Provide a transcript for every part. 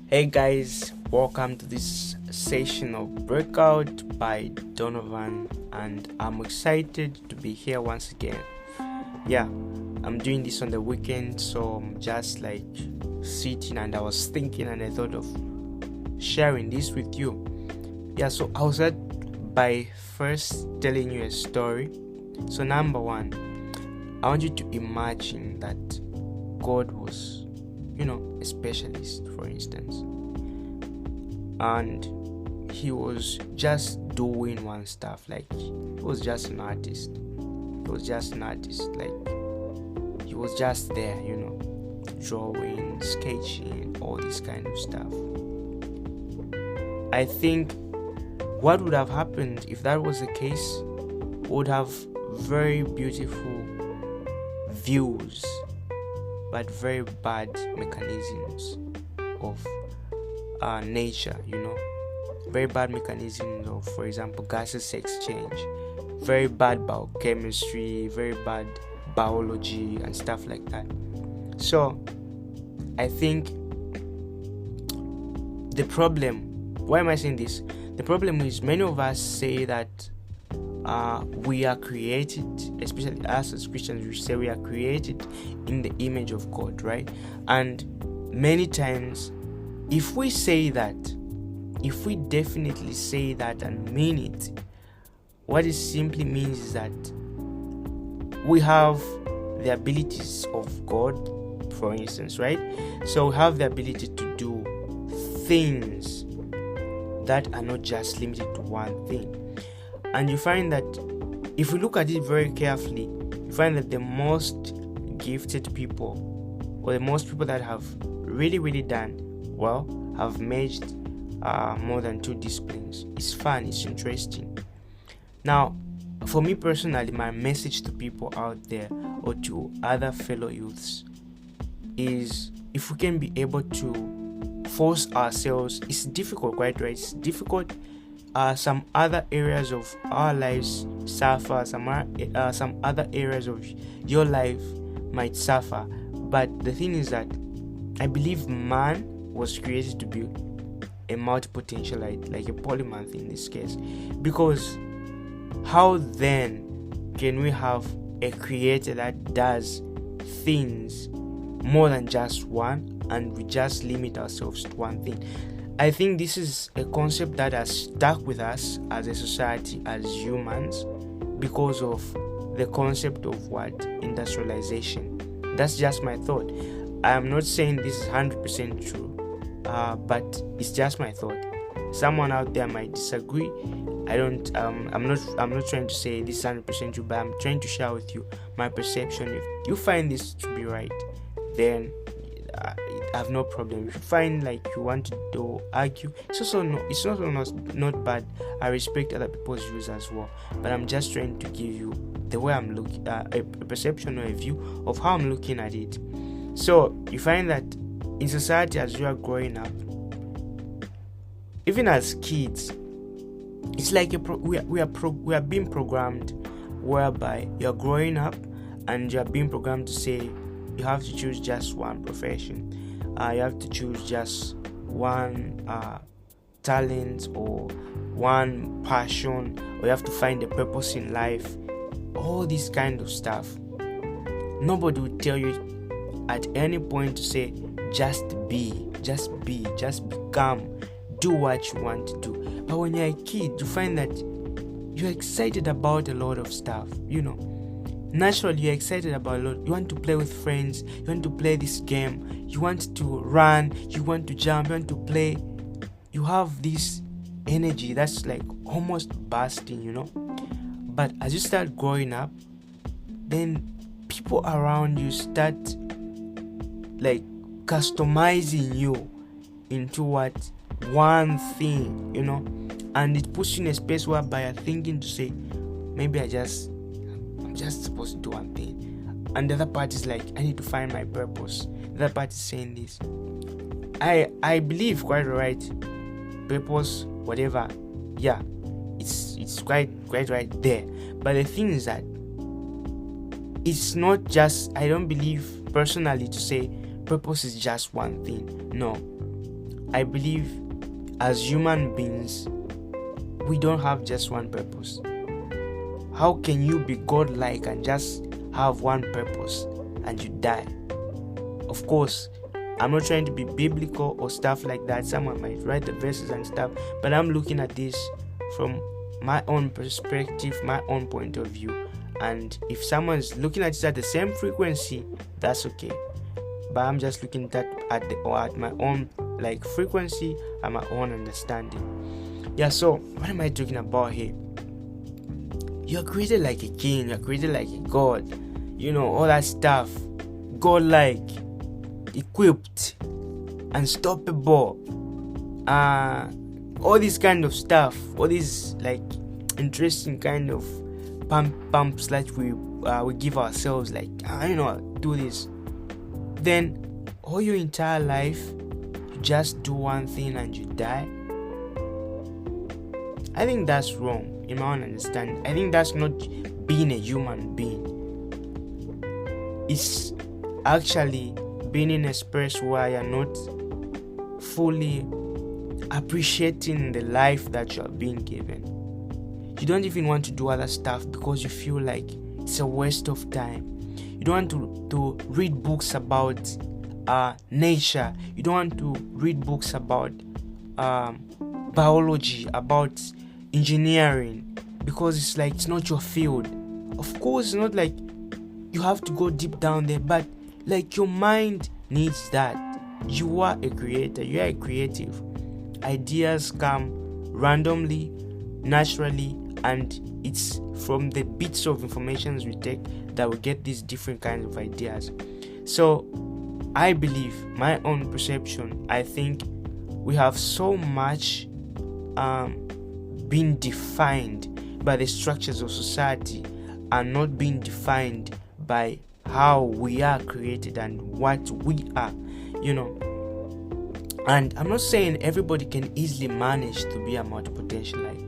Hey guys, welcome to this session of Breakout by Donovan, and I'm excited to be here once again. I'm doing this on the weekend, so I'm just like sitting and I was thinking and I thought of sharing this with you. So I'll start by first telling you a story. So number one, I want you to imagine that God was a specialist, for instance, and he was just doing one stuff. Like, he was just an artist, like he was just there, drawing, sketching, all this kind of stuff. I think what would have happened if that was the case would have very beautiful views but very bad mechanisms of nature, very bad mechanisms of, for example, gases exchange, very bad biochemistry, very bad biology and stuff like that. So I think the problem, why am I saying this? The problem is many of us say that we are created, especially us as Christians, we say we are created in the image of God, right? And many times, if we say that, if we definitely say that and mean it, what it simply means is that we have the abilities of God, for instance, right? So we have the ability to do things that are not just limited to one thing. And you find that if you look at it very carefully, you find that the most gifted people, or the most people that have really done well, have merged more than two disciplines. It's fun, it's interesting. Now, for me personally, my message to people out there or to other fellow youths is, if we can be able to force ourselves, it's difficult, quite right? It's difficult. Some other areas of our lives suffer, some other areas of your life might suffer. But the thing is that I believe man was created to be a multipontentiality, like a polymath in this case. Because how then can we have a creator that does things more than just one, and we just limit ourselves to one thing? I think this is a concept that has stuck with us as a society, as humans, because of the concept of industrialization. That's just my thought. I am not saying this is 100% true, but it's just my thought. Someone out there might disagree. I'm not trying to say this is 100% true, but I'm trying to share with you my perception. If you find this to be right, then I have no problem. If you find like you want to argue, it's not bad. I respect other people's views as well, but I'm just trying to give you the way I'm looking, a perception or a view of how I'm looking at it. So you find that in society, as you are growing up, even as kids, it's like we are being programmed, whereby you're growing up and you're being programmed to say you have to choose just one profession. You have to choose just one talent or one passion, or you have to find a purpose in life. All this kind of stuff. Nobody will tell you at any point to say just become, do what you want to do. But when you're a kid, you find that you're excited about a lot of stuff, Naturally, you're excited about a lot. You want to play with friends. You want to play this game. You want to run. You want to jump. You want to play. You have this energy that's like almost bursting, But as you start growing up, then people around you start like customizing you into one thing, And it puts you in a space whereby you're thinking to say, maybe I'm just supposed to do one thing, and the other part is like, I need to find my purpose. The other part is saying this. I believe quite right, purpose, whatever. It's quite right there. But the thing is that it's not just, I don't believe personally to say purpose is just one thing. No, I believe as human beings, we don't have just one purpose. How can you be godlike and just have one purpose and you die? Of course, I'm not trying to be biblical or stuff like that. Someone might write the verses and stuff, but I'm looking at this from my own perspective, my own point of view. And if someone's looking at it at the same frequency, that's okay. But I'm just looking at my own frequency and my own understanding. Yeah, so what am I talking about here? You're created like a king, you're created like a god, all that stuff. God-like, equipped, unstoppable, all this kind of stuff, all these interesting kind of pumps that we give ourselves, do this. Then all your entire life you just do one thing and you die. I think that's wrong in my own understanding. I think that's not being a human being. It's actually being in a space where you're not fully appreciating the life that you're being given. You don't even want to do other stuff because you feel like it's a waste of time. You don't want to read books about nature. You don't want to read books about biology, about engineering, because it's not your field. Of course, it's not like you have to go deep down there, but your mind needs that. You are a creator, you are a creative. Ideas come randomly, naturally, and it's from the bits of information we take that we get these different kinds of ideas. So I believe, my own perception, I think we have so much being defined by the structures of society and not being defined by how we are created and what we are, And I'm not saying everybody can easily manage to be a multipotentialite.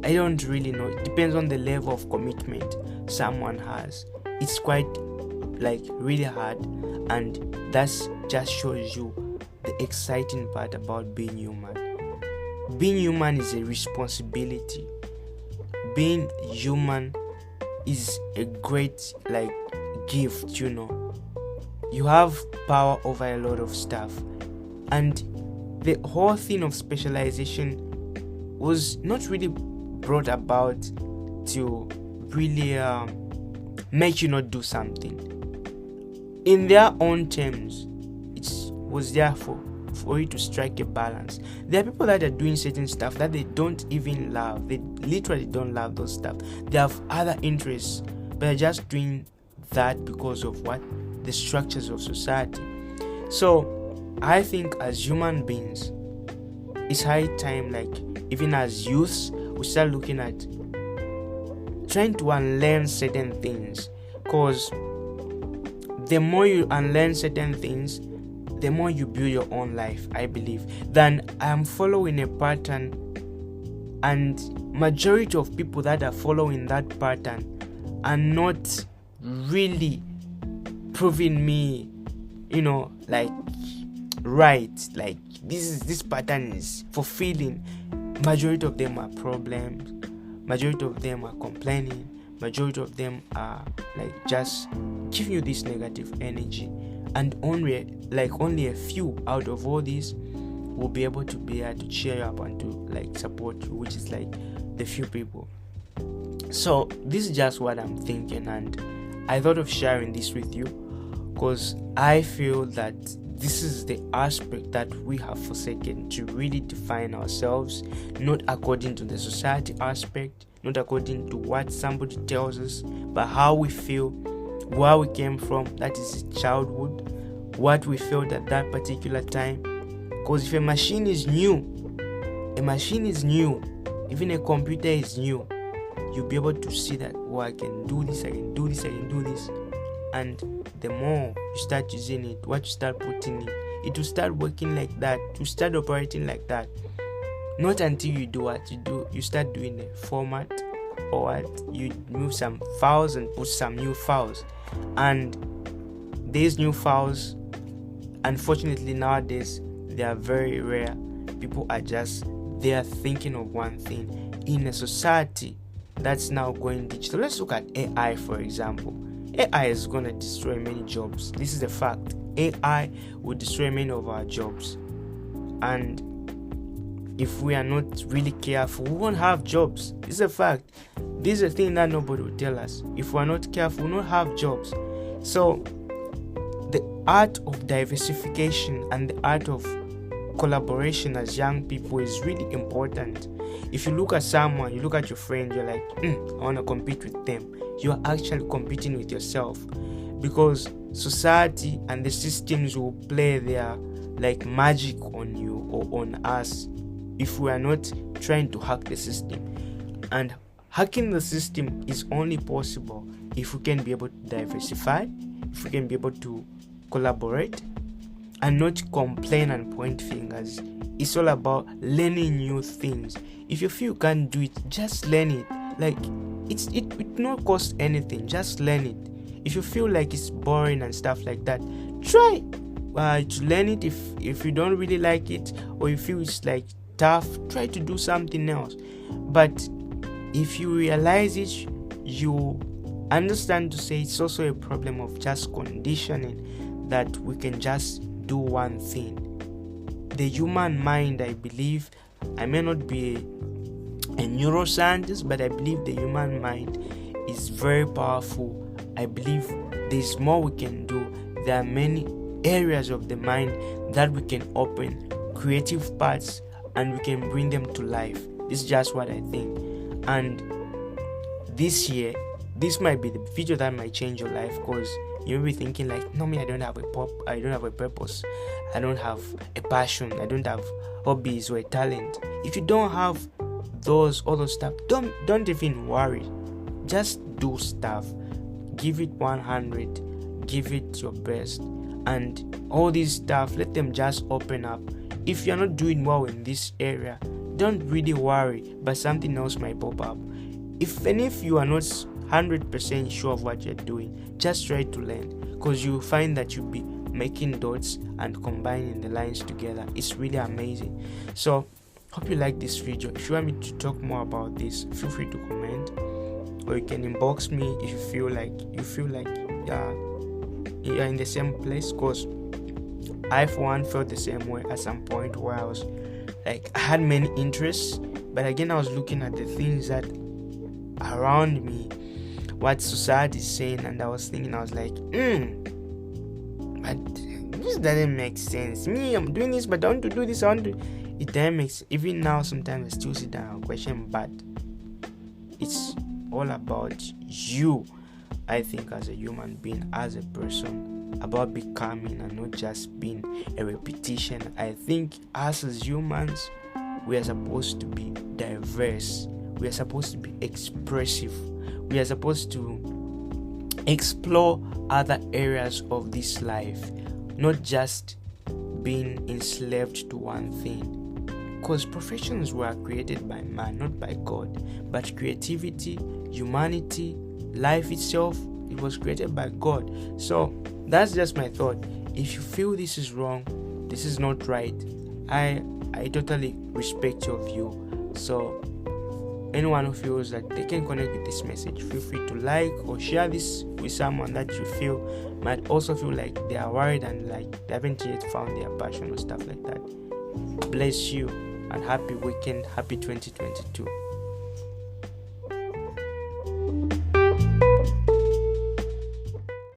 I don't really know. It depends on the level of commitment someone has. It's quite really hard, and that just shows you the exciting part about being human. Being human is a responsibility. Being human is a great gift. You have power over a lot of stuff, and the whole thing of specialization was not really brought about to really make you not do something. In their own terms, it was there for you to strike a balance. There are people that are doing certain stuff that they don't even love. They literally don't love those stuff. They have other interests, but they're just doing that because of what? The structures of society. So I think as human beings, it's high time, even as youths, we start looking at trying to unlearn certain things, because the more you unlearn certain things, the more you build your own life, I believe. Than I'm following a pattern, and majority of people that are following that pattern are not really proving me, right. This pattern is fulfilling. Majority of them are problems. Majority of them are complaining. Majority of them are just giving you this negative energy, and only a few out of all these will be able to cheer you up and to support you, which is the few people. So this is just what I'm thinking, and I thought of sharing this with you because I feel that this is the aspect that we have forsaken to really define ourselves, not according to the society aspect, not according to what somebody tells us, but how we feel, where we came from, that is childhood, what we felt at that particular time. Because if a machine is new, even a computer is new, you'll be able to see that, I can do this, and the more you start using it, what you start putting in, it will start working like that, to start operating like that. Not until you do what you do, you start doing the format, or what you move some files and put some new files, and these new files, unfortunately nowadays, they are very rare. People are just there thinking of one thing. In a society that's now going digital, let's look at AI for example. AI is going to destroy many jobs. This is a fact. AI will destroy many of our jobs, and if we are not really careful, we won't have jobs. This is a fact. This is a thing that nobody will tell us. If we are not careful, we will not have jobs. So the art of diversification and the art of collaboration as young people is really important. If you look at someone, you look at your friend, you're like, I want to compete with them. You're actually competing with yourself, because society and the systems will play their like magic on you or on us if we are not trying to hack the system. And hacking the system is only possible if we can be able to diversify, if we can be able to collaborate and not complain and point fingers. It's all about learning new things. If you feel you can't do it, just learn it. Like it not cost anything. Just learn it. If you feel like it's boring and stuff like that, try to learn it. If you don't really like it, or you feel it's like tough, try to do something else. But if you realize it, you understand to say it's also a problem of just conditioning, that we can just do one thing. The human mind, I believe, I may not be a neuroscientist, but I believe the human mind is very powerful. I believe there's more we can do. There are many areas of the mind that we can open, creative parts, and we can bring them to life. This is just what I think. And this year, this might be the video that might change your life, because you'll be thinking like, no, me, I don't have a purpose, I don't have a passion, I don't have hobbies or a talent. If you don't have all those stuff, don't even worry. Just do stuff. Give it 100. Give it your best. And all this stuff, let them just open up. If you're not doing well in this area, don't really worry, but something else might pop up. If you are not 100% sure of what you're doing, just try to learn, because you'll find that you'll be making dots and combining the lines together. It's really amazing. So hope you like this video. If you want me to talk more about this, feel free to comment, or you can inbox me if you feel like you're in the same place, because I for one felt the same way at some point, where I was like, I had many interests, but again I was looking at the things that around me, what society is saying, and I was thinking, I was like, but this doesn't make sense. Me, I'm doing this, but I want to do this, it doesn't make sense. Even now sometimes I still sit down and question, but it's all about you, I think, as a human being, as a person, about becoming and not just being a repetition. I think us as humans, we are supposed to be diverse. We are supposed to be expressive. We are supposed to explore other areas of this life, not just being enslaved to one thing. Because professions were created by man, not by God. But creativity, humanity, life itself, it was created by God. So that's just my thought. If you feel this is wrong, this is not right, I totally respect your view. So anyone who feels that they can connect with this message, feel free to like or share this with someone that you feel might also feel like they are worried and like they haven't yet found their passion or stuff like that. Bless you and happy weekend, happy 2022.